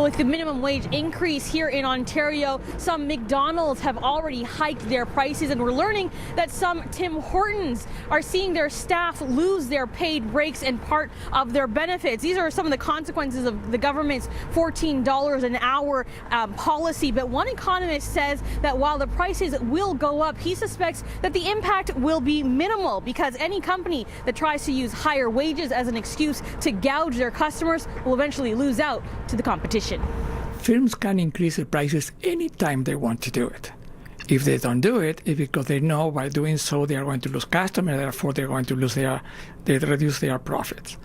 With the minimum wage increase here in Ontario, some McDonald's have already hiked their prices, and we're learning that some Tim Hortons are seeing their staff lose their paid breaks and part of their benefits. These are some of the consequences of the government's $14 an hour policy. But one economist says that while the prices will go up, he suspects that the impact will be minimal, because any company that tries to use higher wages as an excuse to gouge their customers will eventually lose out to the competition. Firms can increase the prices anytime they want to do it. If they don't do it, it's because they know by doing so they are going to lose customers, therefore they're going to reduce their profits.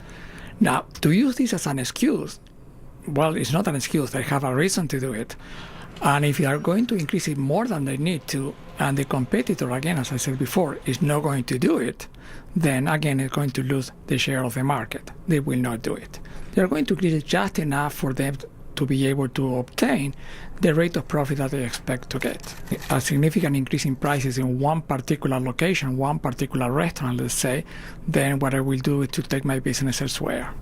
Now, to use this as an excuse, well, it's not an excuse. They have a reason to do it. And if they are going to increase it more than they need to, and the competitor, again, as I said before, is not going to do it, then again, it's going to lose the share of the market. They will not do it. They are going to increase it just enough for them to be able to obtain the rate of profit that they expect to get. A significant increase in prices in one particular location, one particular restaurant, let's say, then what I will do is to take my business elsewhere.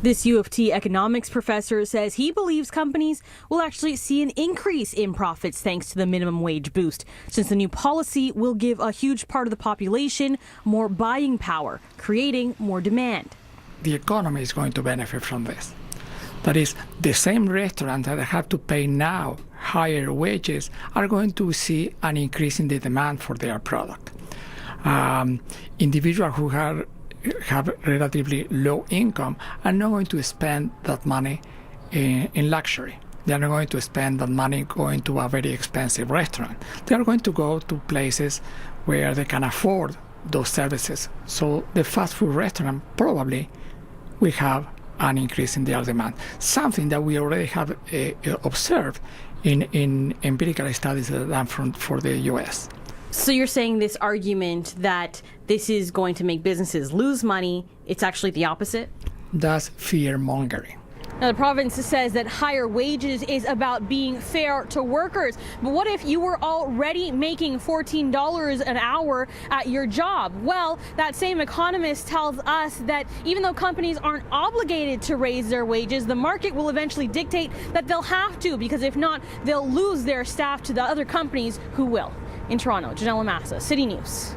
This UofT Economics professor says he believes companies will actually see an increase in profits thanks to the minimum wage boost, since the new policy will give a huge part of the population more buying power, creating more demand. The economy is going to benefit from this. That is, the same restaurants that have to pay now higher wages are going to see an increase in the demand for their product. Individuals who have relatively low income are not going to spend that money in luxury. They are not going to spend that money going to a very expensive restaurant. They are going to go to places where they can afford those services. So the fast food restaurant probably will have an increase in their demand, something that we already have observed in empirical studies that are done for the U.S. So you're saying this argument that this is going to make businesses lose money, it's actually the opposite? That's fear mongering. Now, the province says that higher wages is about being fair to workers. But what if you were already making $14 an hour at your job? Well, that same economist tells us that even though companies aren't obligated to raise their wages, the market will eventually dictate that they'll have to, because if not, they'll lose their staff to the other companies who will. In Toronto, Janelle Lamassa, City News.